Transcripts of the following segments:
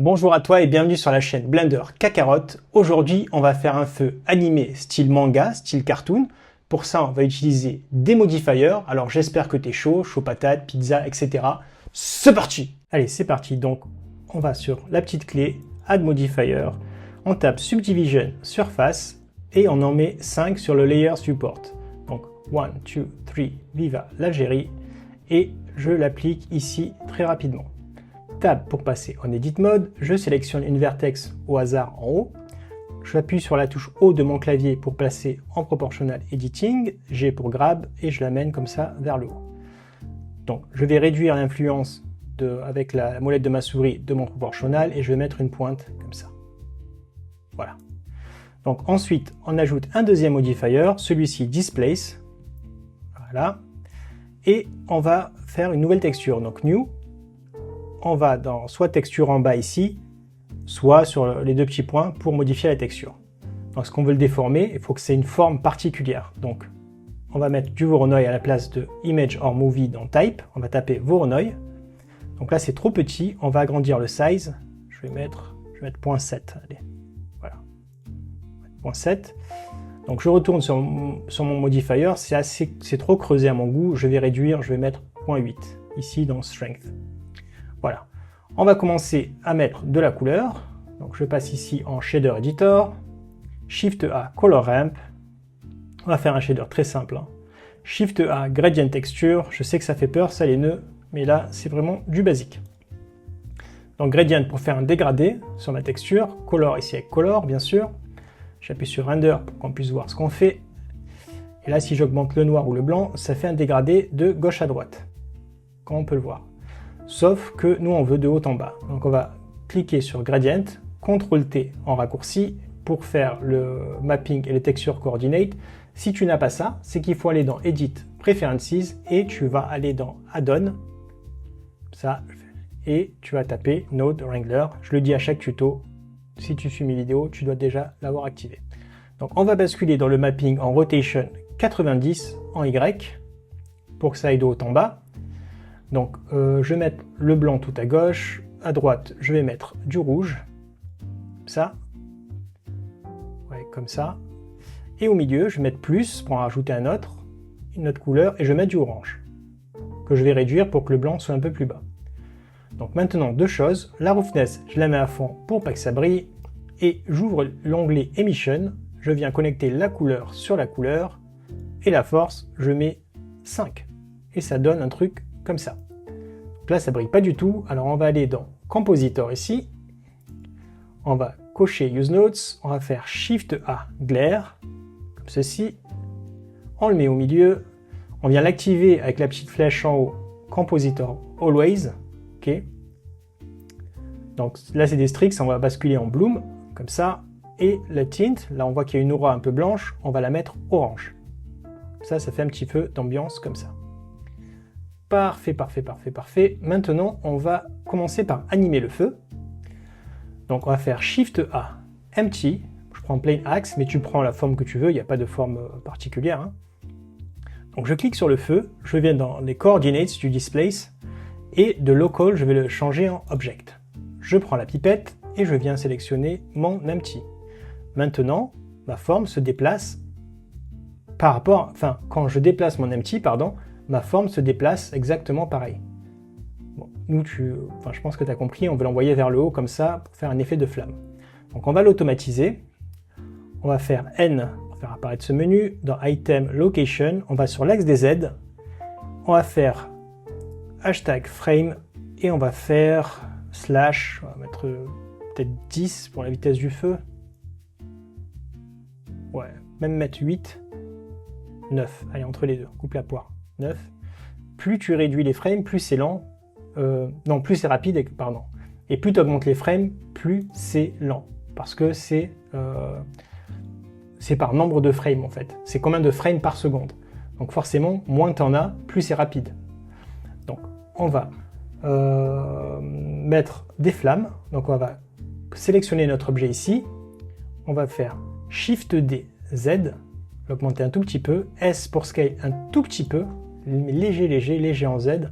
Bonjour à toi et bienvenue sur la chaîne Blender Kakarot. Aujourd'hui, on va faire un feu animé style manga, style cartoon. Pour ça, on va utiliser des modifiers. Alors j'espère que tu es chaud patate, pizza, etc. C'est parti! Allez, c'est parti. Donc, on va sur la petite clé, Add Modifier. On tape Subdivision Surface et on en met 5 sur le Layer Support. Donc, 1, 2, 3, viva l'Algérie. Et je l'applique ici très rapidement. Tab pour passer en Edit Mode, je sélectionne une vertex au hasard en haut, j'appuie sur la touche haut de mon clavier pour placer en Proportional Editing, G pour Grab et je l'amène comme ça vers le haut. Donc je vais réduire l'influence avec la molette de ma souris de mon Proportional et je vais mettre une pointe comme ça. Voilà. Donc ensuite on ajoute un deuxième modifier, celui-ci Displace, voilà, et on va faire une nouvelle texture, donc New. On va dans soit texture en bas ici, soit sur les deux petits points pour modifier la texture. Lorsqu'on qu'on veut le déformer, il faut que c'est une forme particulière. Donc, on va mettre du Voronoi à la place de Image or Movie dans Type. On va taper Voronoi. Donc là, c'est trop petit. On va agrandir le size. Je vais mettre 0.7. Allez, voilà. 0.7. Donc, je retourne sur mon modifier. C'est trop creusé à mon goût. Je vais réduire. Je vais mettre 0.8 ici dans Strength. Voilà, on va commencer à mettre de la couleur. Donc je passe ici en Shader Editor, Shift A Color Ramp. On va faire un shader très simple. Shift A Gradient Texture. Je sais que ça fait peur, ça les nœuds, mais là c'est vraiment du basique. Donc Gradient pour faire un dégradé sur ma texture. Color ici avec Color bien sûr. J'appuie sur Render pour qu'on puisse voir ce qu'on fait. Et là si j'augmente le noir ou le blanc, ça fait un dégradé de gauche à droite, comme on peut le voir. Sauf que nous on veut de haut en bas. Donc on va cliquer sur Gradient, CTRL-T en raccourci pour faire le mapping et les textures coordinate. Si tu n'as pas ça, c'est qu'il faut aller dans Edit Preferences et tu vas aller dans Add-on, ça, et tu vas taper Node Wrangler. Je le dis à chaque tuto, si tu suis mes vidéos, tu dois déjà l'avoir activé. Donc on va basculer dans le mapping en Rotation 90 en Y pour que ça aille de haut en bas. Donc je vais mettre le blanc tout à gauche, à droite je vais mettre du rouge, ça, ouais, comme ça, et au milieu je vais mettre plus pour en rajouter une autre couleur, et je vais mettre du orange, que je vais réduire pour que le blanc soit un peu plus bas. Donc maintenant deux choses, la roughness je la mets à fond pour pas que ça brille, et j'ouvre l'onglet Emission, je viens connecter la couleur sur la couleur, et la force je mets 5, et ça donne un truc comme ça. Donc là, ça brille pas du tout. Alors, on va aller dans Compositor ici. On va cocher Use Notes. On va faire Shift A Glare, comme ceci. On le met au milieu. On vient l'activer avec la petite flèche en haut. Compositor Always. OK. Donc là, c'est des streaks. On va basculer en Bloom, comme ça. Et la tint, là, on voit qu'il y a une aura un peu blanche. On va la mettre orange. Ça fait un petit peu d'ambiance comme ça. Parfait, parfait, parfait, parfait. Maintenant, on va commencer par animer le feu. Donc, on va faire Shift A, Empty. Je prends Plane Axe, mais tu prends la forme que tu veux. Il n'y a pas de forme particulière. Donc, je clique sur le feu. Je viens dans les Coordinates du Displace. Et de Local, je vais le changer en Object. Je prends la pipette et je viens sélectionner mon Empty. Maintenant, ma forme se déplace par rapport... Enfin, quand je déplace mon Empty, pardon, ma forme se déplace exactement pareil. Bon, nous, je pense que tu as compris, on veut l'envoyer vers le haut comme ça pour faire un effet de flamme. Donc on va l'automatiser. On va faire N pour faire apparaître ce menu. Dans Item Location, on va sur l'axe des Z. On va faire hashtag frame et on va faire slash, on va mettre peut-être 10 pour la vitesse du feu. Ouais, même mettre 8, 9. Allez, entre les deux, coupe la poire. 9. Plus tu réduis les frames, plus c'est lent. Non, plus c'est rapide, pardon. Et plus tu augmentes les frames, plus c'est lent. Parce que c'est par nombre de frames en fait. C'est combien de frames par seconde. Donc forcément, moins tu en as, plus c'est rapide. Donc on va mettre des flammes. Donc on va sélectionner notre objet ici. On va faire Shift D, Z, l'augmenter un tout petit peu. S pour scale un tout petit peu. Léger en Z,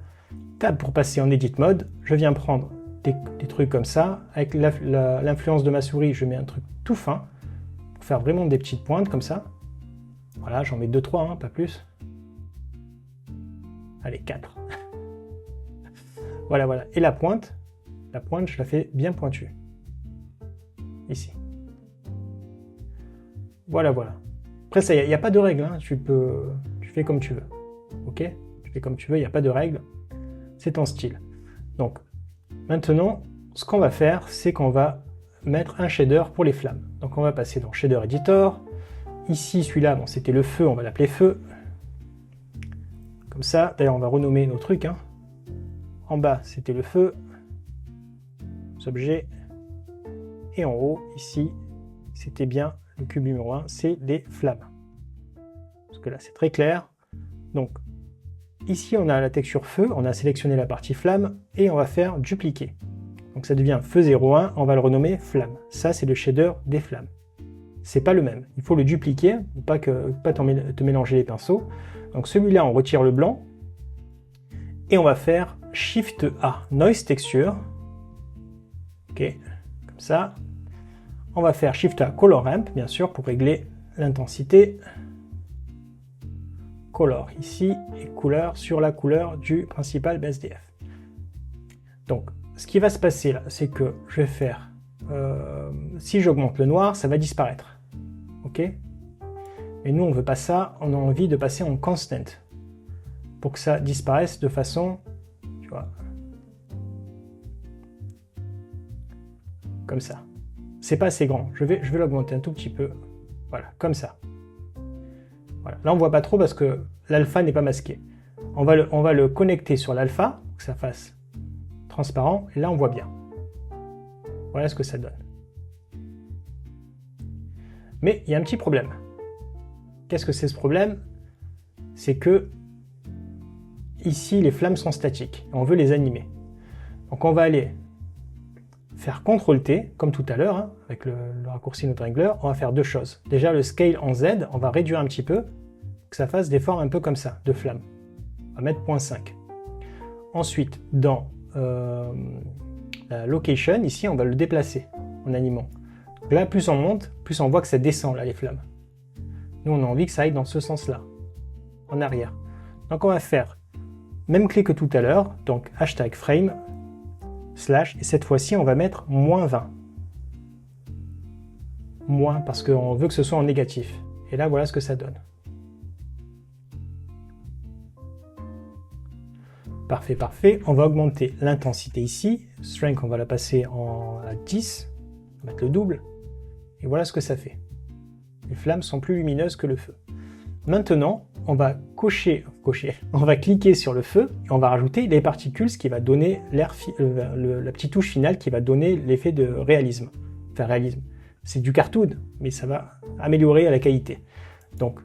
Tab pour passer en Edit Mode, je viens prendre des trucs comme ça. Avec l'influence de ma souris, je mets un truc tout fin, pour faire vraiment des petites pointes comme ça. Voilà, j'en mets 2-3, hein, pas plus. Allez, 4. Voilà, voilà. Et la pointe, je la fais bien pointue. Ici. Voilà, voilà. Après, ça, il n'y a pas de règle, hein. Tu fais comme tu veux. Ok? Tu fais comme tu veux, il n'y a pas de règle. C'est ton style. Donc, maintenant, ce qu'on va faire, c'est qu'on va mettre un shader pour les flammes. Donc, on va passer dans Shader Editor. Ici, celui-là, bon, c'était le feu, on va l'appeler feu. Comme ça. D'ailleurs, on va renommer nos trucs, hein. En bas, c'était le feu. Objet. Et en haut, ici, c'était bien le cube numéro 1, c'est les flammes. Parce que là, c'est très clair. Donc, ici, on a la texture feu, on a sélectionné la partie flamme, et on va faire dupliquer. Donc, ça devient feu 01, on va le renommer flamme. Ça, c'est le shader des flammes. C'est pas le même. Il faut le dupliquer, pour pas te mélanger les pinceaux. Donc, celui-là, on retire le blanc, et on va faire Shift A, Noise Texture. Ok, comme ça. On va faire Shift A Color Ramp, bien sûr, pour régler l'intensité. Color ici, et couleur sur la couleur du principal BSDF. Donc, ce qui va se passer là, c'est que je vais faire... si j'augmente le noir, ça va disparaître. Ok? Mais nous, on ne veut pas ça, on a envie de passer en Constant. Pour que ça disparaisse de façon... Tu vois, comme ça. C'est pas assez grand. Je vais l'augmenter un tout petit peu. Voilà, comme ça. Voilà. Là, on voit pas trop parce que l'alpha n'est pas masqué. On va le connecter sur l'alpha, que ça fasse transparent, et là, on voit bien. Voilà ce que ça donne. Mais il y a un petit problème. Qu'est-ce que c'est ce problème? C'est que ici, les flammes sont statiques. On veut les animer. Donc, on va aller faire CTRL-T, comme tout à l'heure, hein, avec le raccourci Node Wrangler, on va faire deux choses. Déjà, le scale en Z, on va réduire un petit peu, que ça fasse des formes un peu comme ça, de flammes. On va mettre 0.5. Ensuite, dans la location, ici, on va le déplacer en animant. Donc là, plus on monte, plus on voit que ça descend, là, les flammes. Nous, on a envie que ça aille dans ce sens-là, en arrière. Donc, on va faire même clé que tout à l'heure, donc hashtag frame, slash, et cette fois-ci, on va mettre -20. Moins, parce qu'on veut que ce soit en négatif. Et là, voilà ce que ça donne. Parfait, parfait. On va augmenter l'intensité ici. Strength, on va la passer à 10. On va mettre le double. Et voilà ce que ça fait. Les flammes sont plus lumineuses que le feu. Maintenant, on va on va cliquer sur le feu et on va rajouter les particules, ce qui va donner la petite touche finale qui va donner l'effet de réalisme. Enfin, réalisme. C'est du cartoon, mais ça va améliorer la qualité. Donc,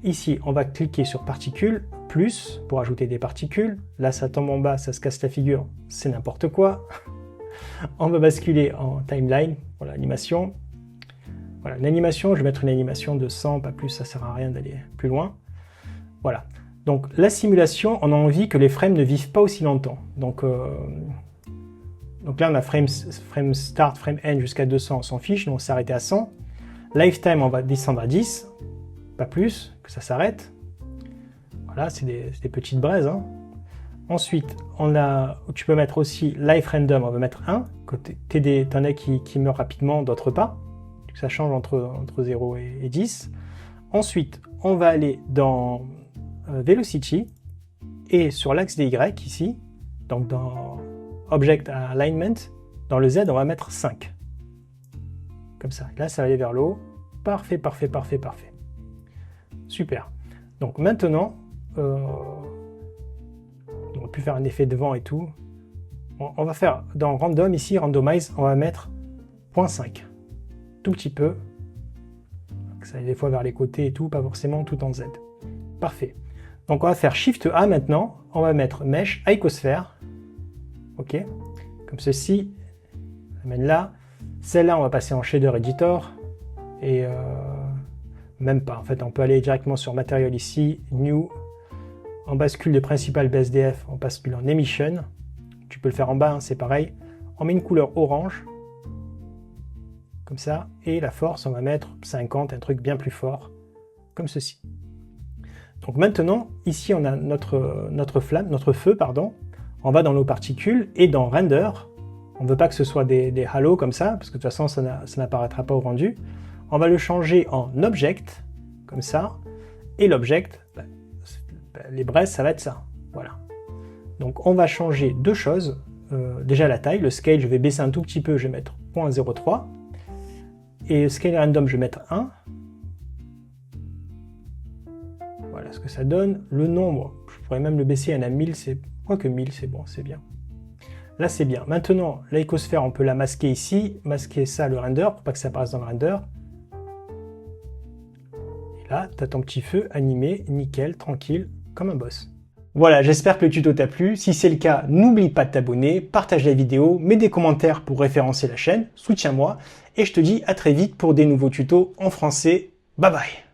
ici, on va cliquer sur particules, plus, pour ajouter des particules. Là, ça tombe en bas, ça se casse la figure, c'est n'importe quoi. On va basculer en timeline pour l'animation. Voilà, l'animation, je vais mettre une animation de 100, pas plus, ça sert à rien d'aller plus loin. Voilà. Donc la simulation, on a envie que les frames ne vivent pas aussi longtemps. Donc là, on a frame start, frame end jusqu'à 200, on s'en fiche, donc on s'arrêter à 100. Lifetime, on va descendre à 10, pas plus, que ça s'arrête. Voilà, c'est des petites braises. Hein. Ensuite, tu peux mettre aussi life random, on va mettre 1. T'en as qui meurent rapidement, d'autres pas. Ça change entre 0 et 10. Ensuite, on va aller dans Velocity et sur l'axe des Y ici, donc dans Object Alignment, dans le Z, on va mettre 5. Comme ça. Là, ça va aller vers le haut. Parfait, parfait, parfait, parfait. Super. Donc maintenant, on va plus faire un effet de vent et tout. On va faire dans Random ici, Randomize, on va mettre 0.5. Tout petit peu, ça aille des fois vers les côtés et tout, pas forcément tout en Z. Parfait. Donc on va faire Shift A maintenant, on va mettre Mesh, Icosphere, ok, comme ceci, on amène là. Celle-là, on va passer en Shader Editor, et même pas, en fait, on peut aller directement sur Material ici, New, on bascule de Principal BSDF, on bascule en Emission, tu peux le faire en bas, hein, c'est pareil. On met une couleur orange, comme ça, et la force, on va mettre 50, un truc bien plus fort, comme ceci. Donc maintenant, ici on a notre feu, pardon. On va dans nos particules et dans Render, on ne veut pas que ce soit des halos comme ça, parce que de toute façon ça n'apparaîtra pas au rendu. On va le changer en Object, comme ça, et l'Object, les braises, ça va être ça, voilà. Donc on va changer deux choses, déjà la taille, le scale, je vais baisser un tout petit peu, je vais mettre 0.03, et scale random, je vais mettre 1. Voilà ce que ça donne. Le nombre, je pourrais même le baisser à 1000, quoique 1000 c'est bon, c'est bien. Là c'est bien. Maintenant, l'icosphère, on peut la masquer ici, masquer ça, le render, pour pas que ça apparaisse dans le render. Et là, tu as ton petit feu animé, nickel, tranquille, comme un boss. Voilà, j'espère que le tuto t'a plu. Si c'est le cas, n'oublie pas de t'abonner, partage la vidéo, mets des commentaires pour référencer la chaîne, soutiens-moi, et je te dis à très vite pour des nouveaux tutos en français. Bye bye!